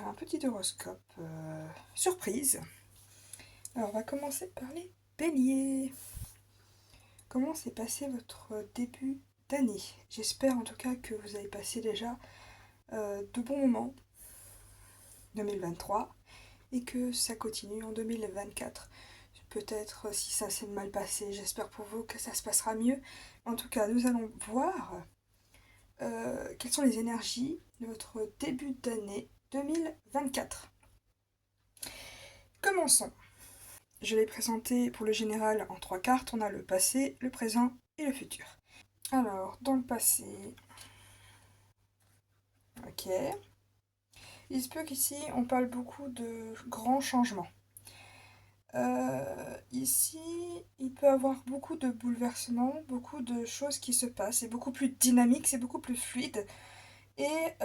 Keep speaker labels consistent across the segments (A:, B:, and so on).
A: un petit horoscope surprise. Alors on va commencer par les béliers. Comment s'est passé votre début d'année? J'espère en tout cas que vous avez passé déjà de bons moments 2023 et que ça continue en 2024. Peut-être si ça s'est mal passé, j'espère pour vous que ça se passera mieux. En tout cas, nous allons voir quelles sont les énergies de votre début d'année 2024. Commençons. Je l'ai présenté pour le général en 3 cartes. On a le passé, le présent et le futur. Alors, dans le passé... Ok. Il se peut qu'ici, on parle beaucoup de grands changements. Ici, il peut y avoir beaucoup de bouleversements, beaucoup de choses qui se passent. C'est beaucoup plus dynamique, c'est beaucoup plus fluide. Et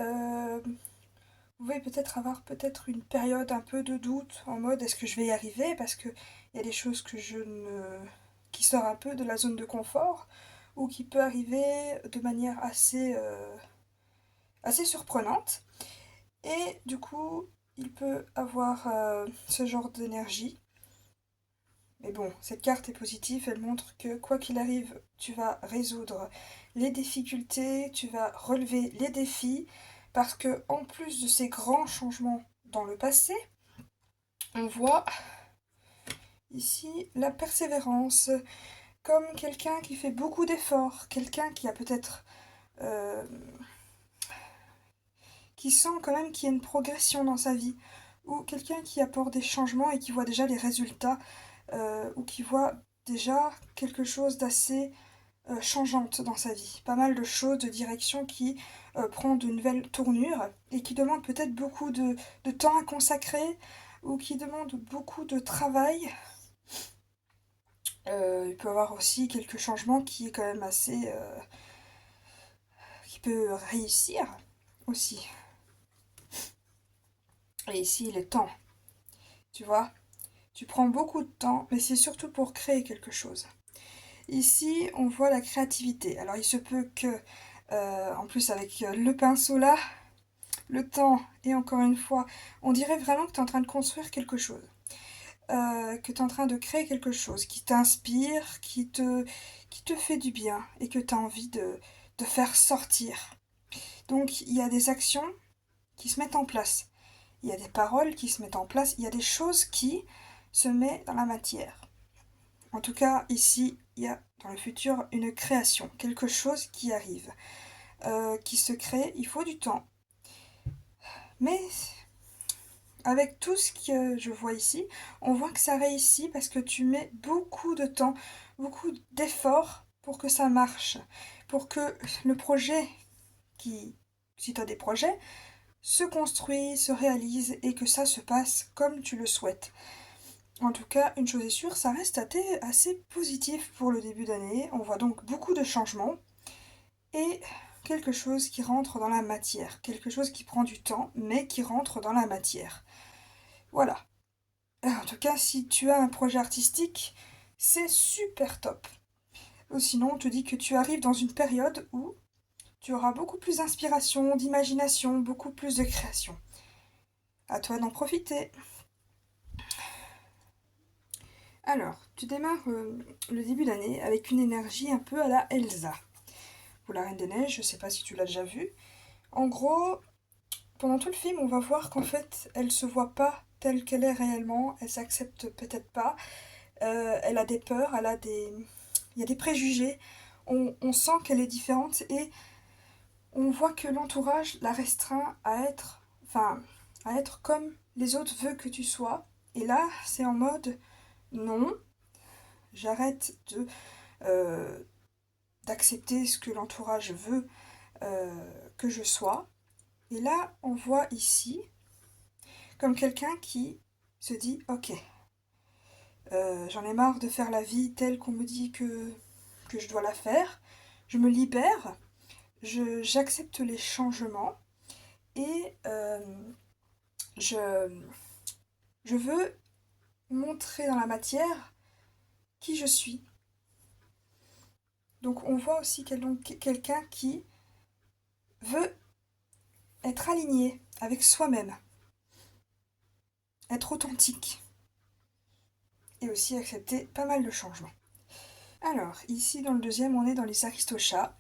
A: vous pouvez peut-être avoir une période un peu de doute en mode est-ce que je vais y arriver parce que il y a des choses que je ne qui sortent un peu de la zone de confort ou qui peut arriver de manière assez surprenante et du coup il peut avoir ce genre d'énergie. Mais bon, cette carte est positive, elle montre que quoi qu'il arrive, tu vas résoudre les difficultés, tu vas relever les défis, parce que en plus de ces grands changements dans le passé, on voit ici la persévérance, comme quelqu'un qui fait beaucoup d'efforts, quelqu'un qui a peut-être... euh, qui sent quand même qu'il y a une progression dans sa vie, ou quelqu'un qui apporte des changements et qui voit déjà les résultats, ou qui voit déjà quelque chose d'assez changeante dans sa vie. Pas mal de choses, de directions qui prend de nouvelles tournures et qui demandent peut-être beaucoup de temps à consacrer ou qui demandent beaucoup de travail. Il peut y avoir aussi quelques changements qui est quand même assez... qui peut réussir aussi. Et ici, le temps. Tu vois, tu prends beaucoup de temps, mais c'est surtout pour créer quelque chose. Ici, on voit la créativité. Alors, il se peut que, en plus avec le pinceau là, le temps, et encore une fois, on dirait vraiment que tu es en train de construire quelque chose. Que tu es en train de créer quelque chose qui t'inspire, qui te fait du bien et que tu as envie de faire sortir. Donc, il y a des actions qui se mettent en place. Il y a des paroles qui se mettent en place. Il y a des choses qui se mettent dans la matière. En tout cas, ici, il y a dans le futur une création, quelque chose qui arrive, qui se crée. Il faut du temps. Mais avec tout ce que je vois ici, on voit que ça réussit parce que tu mets beaucoup de temps, beaucoup d'efforts pour que ça marche, pour que le projet si tu as des projets, se construit, se réalise et que ça se passe comme tu le souhaites. En tout cas, une chose est sûre, ça reste assez positif pour le début d'année. On voit donc beaucoup de changements et quelque chose qui rentre dans la matière, quelque chose qui prend du temps, mais qui rentre dans la matière. Voilà. En tout cas, si tu as un projet artistique, c'est super top. Ou sinon, on te dit que tu arrives dans une période où tu auras beaucoup plus d'inspiration, d'imagination, beaucoup plus de création. À toi d'en profiter. Alors, tu démarres le début d'année avec une énergie un peu à la Elsa. Pour la Reine des Neiges, je sais pas si tu l'as déjà vue. En gros, pendant tout le film, on va voir qu'en fait, elle se voit pas telle qu'elle est réellement, elle s'accepte peut-être pas, elle a des peurs, il y a des préjugés, on sent qu'elle est différente et on voit que l'entourage la restreint à être comme les autres veulent que tu sois. Et là, c'est en mode non, j'arrête euh, d'accepter ce que l'entourage veut que je sois. Et là, on voit ici comme quelqu'un qui se dit ok, j'en ai marre de faire la vie telle qu'on me dit que je dois la faire, je me libère, j'accepte les changements et je, je veux montrer dans la matière qui je suis. Donc on voit aussi quelqu'un qui veut être aligné avec soi-même. être authentique et aussi accepter pas mal de changements. Alors, ici dans le deuxième, on est dans les Aristochats.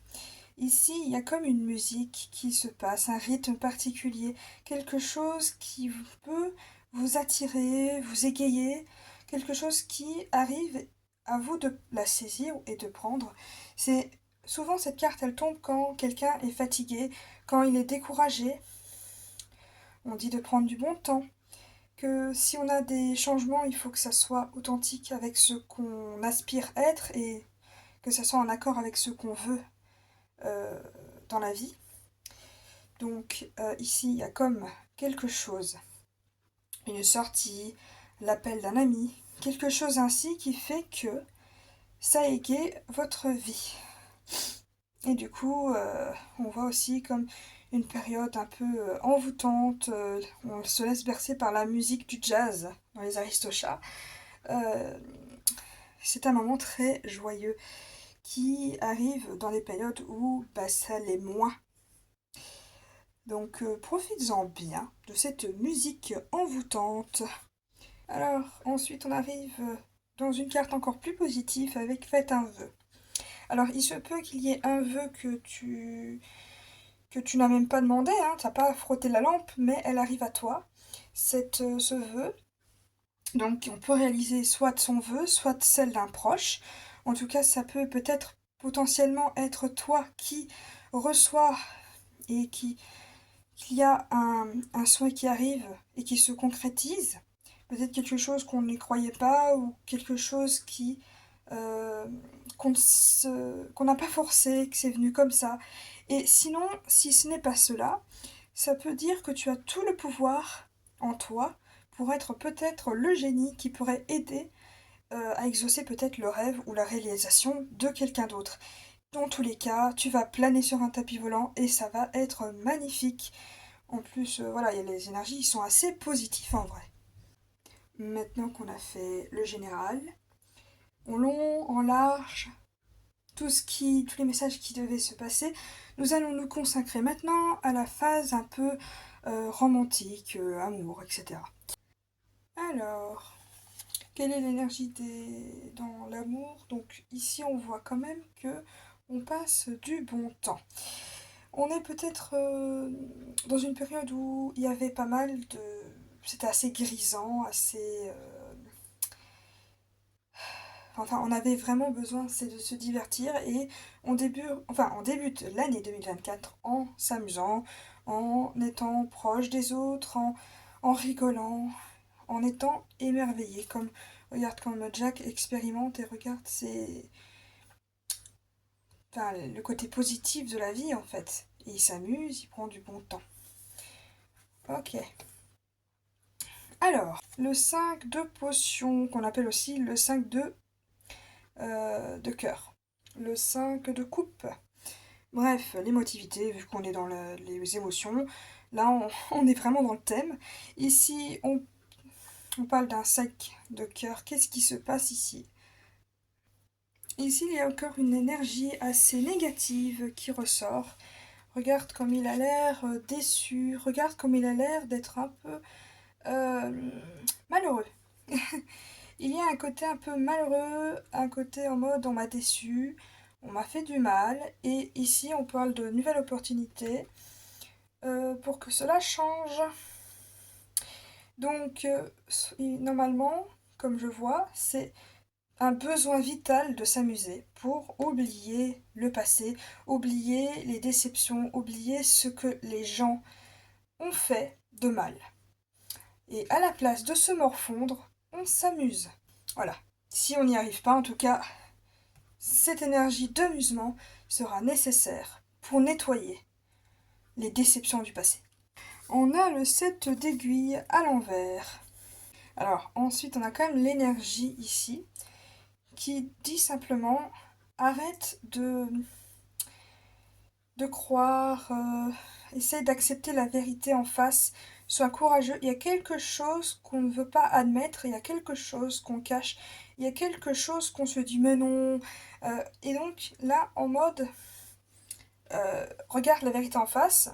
A: Ici, il y a comme une musique qui se passe, un rythme particulier, quelque chose qui peut vous attirer, vous égayer, quelque chose qui arrive à vous de la saisir et de prendre. C'est souvent cette carte, elle tombe quand quelqu'un est fatigué, quand il est découragé. On dit de prendre du bon temps, que si on a des changements, il faut que ça soit authentique avec ce qu'on aspire être et que ça soit en accord avec ce qu'on veut euh, dans la vie. Donc ici, il y a comme quelque chose, une sortie, l'appel d'un ami, quelque chose ainsi qui fait que ça égaye votre vie. Et du coup, on voit aussi comme une période un peu envoûtante, on se laisse bercer par la musique du jazz dans les Aristochats. Euh, c'est un moment très joyeux qui arrive dans les périodes où ça l'est moins. Donc profites-en bien de cette musique envoûtante. Alors ensuite on arrive dans une carte encore plus positive avec faites un vœu. Alors il se peut qu'il y ait un vœu que tu n'as même pas demandé, hein, tu n'as pas frotté la lampe, mais elle arrive à toi, ce vœu. Donc on peut réaliser soit son vœu, soit celle d'un proche. En tout cas ça peut peut-être potentiellement être toi qui reçois et qu'il y a un souhait qui arrive et qui se concrétise, peut-être quelque chose qu'on n'y croyait pas ou quelque chose euh, qu'on n'a pas forcé, que c'est venu comme ça. Et sinon, si ce n'est pas cela, ça peut dire que tu as tout le pouvoir en toi pour être peut-être le génie qui pourrait aider à exaucer peut-être le rêve ou la réalisation de quelqu'un d'autre. Dans tous les cas, tu vas planer sur un tapis volant et ça va être magnifique. En plus, voilà, les énergies ils sont assez positives en vrai. Maintenant qu'on a fait le général, en long, en large, tous les messages qui devaient se passer, nous allons nous consacrer maintenant à la phase un peu romantique, amour, etc. Alors, quelle est l'énergie dans l'amour? Donc ici, on voit quand même que on passe du bon temps. On est peut-être dans une période où il y avait pas mal de... C'était assez grisant, assez... Enfin, on avait vraiment besoin de se divertir et on débute l'année 2024 en s'amusant, en étant proche des autres, en rigolant, en étant émerveillé. Regarde comme Jack expérimente et regarde le côté positif de la vie en fait. Et il s'amuse, il prend du bon temps. Ok. Alors, le 5 de potion, qu'on appelle aussi le 5 de cœur. Le 5 de coupe. Bref, l'émotivité, vu qu'on est dans les émotions. Là, on est vraiment dans le thème. Ici, on parle d'un 5 de cœur. Qu'est-ce qui se passe ici? Ici, il y a encore une énergie assez négative qui ressort. Regarde comme il a l'air déçu. Regarde comme il a l'air d'être un peu malheureux. Il y a un côté un peu malheureux, un côté en mode on m'a déçu, on m'a fait du mal, et ici on parle de nouvelles opportunités pour que cela change. Donc normalement, comme je vois, c'est un besoin vital de s'amuser pour oublier le passé, oublier les déceptions, oublier ce que les gens ont fait de mal. Et à la place de se morfondre, on s'amuse. Voilà. Si on n'y arrive pas, en tout cas, cette énergie d'amusement sera nécessaire pour nettoyer les déceptions du passé. On a le 7 d'aiguille à l'envers. Alors, ensuite, on a quand même l'énergie ici qui dit simplement arrête de croire, essaye d'accepter la vérité en face, sois courageux. Il y a quelque chose qu'on ne veut pas admettre, il y a quelque chose qu'on cache, il y a quelque chose qu'on se dit mais non. Et donc là, en mode, regarde la vérité en face,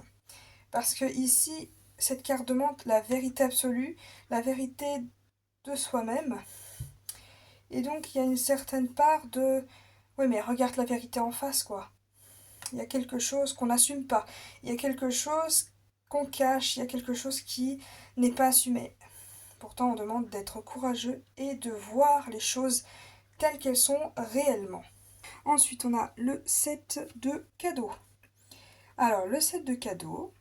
A: parce que ici, cette carte demande la vérité absolue, la vérité de soi-même. Et donc il y a une certaine part de oui mais regarde la vérité en face quoi. Il y a quelque chose qu'on n'assume pas. Il y a quelque chose qu'on cache, il y a quelque chose qui n'est pas assumé. Pourtant on demande d'être courageux et de voir les choses telles qu'elles sont réellement. Ensuite on a le set de cadeaux. Alors le set de cadeaux,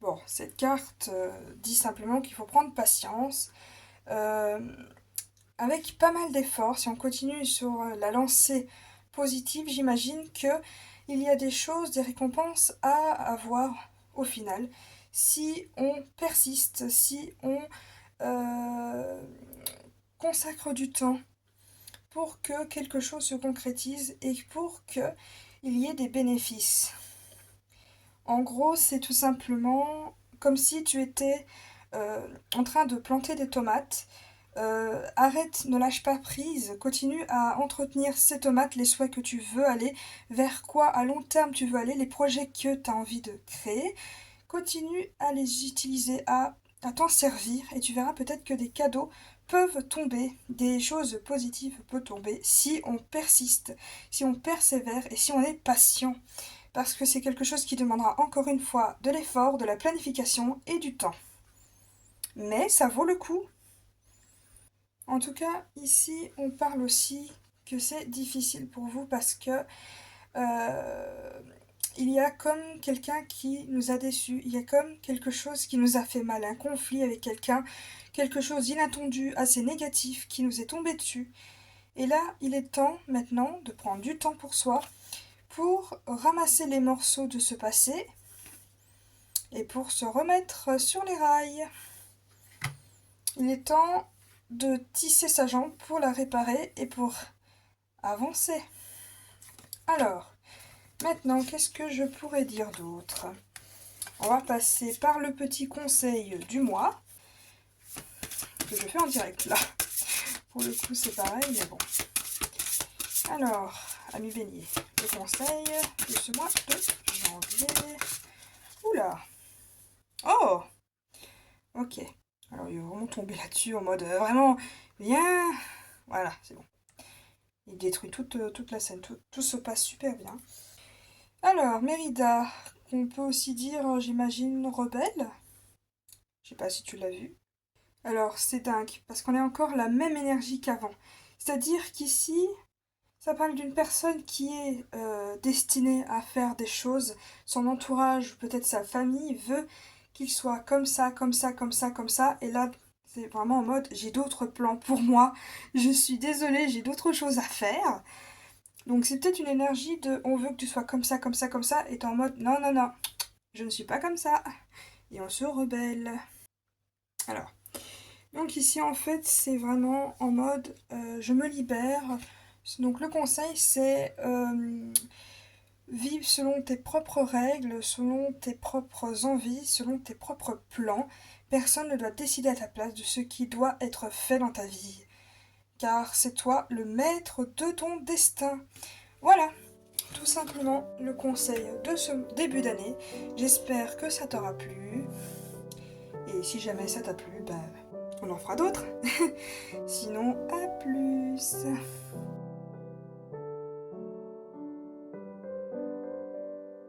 A: bon cette carte dit simplement qu'il faut prendre patience. Euh, Avec pas mal d'efforts, si on continue sur la lancée positive, j'imagine que il y a des choses, des récompenses à avoir au final. Si on persiste, si on euh, consacre du temps pour que quelque chose se concrétise et pour qu'il y ait des bénéfices. En gros, c'est tout simplement comme si tu étais en train de planter des tomates. Arrête, ne lâche pas prise, continue à entretenir ces tomates, les souhaits que tu veux aller, vers quoi à long terme tu veux aller, les projets que tu as envie de créer. Continue à les utiliser, à t'en servir, et tu verras peut-être que des cadeaux peuvent tomber, des choses positives peuvent tomber si on persiste, si on persévère et si on est patient. Parce que c'est quelque chose qui demandera encore une fois de l'effort, de la planification et du temps. Mais ça vaut le coup. En tout cas, ici, on parle aussi que c'est difficile pour vous parce que euh, il y a comme quelqu'un qui nous a déçus, il y a comme quelque chose qui nous a fait mal, un conflit avec quelqu'un, quelque chose d'inattendu, assez négatif qui nous est tombé dessus. Et là, il est temps maintenant de prendre du temps pour soi, pour ramasser les morceaux de ce passé et pour se remettre sur les rails. Il est temps de tisser sa jambe pour la réparer et pour avancer. Alors, maintenant, qu'est-ce que je pourrais dire d'autre? On va passer par le petit conseil du mois, que je fais en direct là. Pour le coup, c'est pareil, mais bon. Alors, amis béliers, le conseil de ce mois de janvier. Oula! Oh! Ok. Alors, il est vraiment tombé là-dessus en mode vraiment, viens! Voilà, c'est bon. Il détruit toute la scène, tout se passe super bien. Alors, Mérida, qu'on peut aussi dire, j'imagine, rebelle. Je sais pas si tu l'as vu. Alors, c'est dingue, parce qu'on est encore la même énergie qu'avant. C'est-à-dire qu'ici, ça parle d'une personne qui est destinée à faire des choses. Son entourage, peut-être sa famille, veut qu'il soit comme ça, comme ça, comme ça, comme ça. Et là, c'est vraiment en mode, j'ai d'autres plans pour moi. Je suis désolée, j'ai d'autres choses à faire. Donc c'est peut-être une énergie de on veut que tu sois comme ça, comme ça, comme ça, et t'es en mode non, non, non, je ne suis pas comme ça. Et on se rebelle. Alors, donc ici en fait c'est vraiment en mode je me libère. Donc le conseil c'est vivre selon tes propres règles, selon tes propres envies, selon tes propres plans. Personne ne doit décider à ta place de ce qui doit être fait dans ta vie. Car c'est toi le maître de ton destin. Voilà, tout simplement le conseil de ce début d'année. J'espère que ça t'aura plu. Et si jamais ça t'a plu, on en fera d'autres. Sinon, à plus.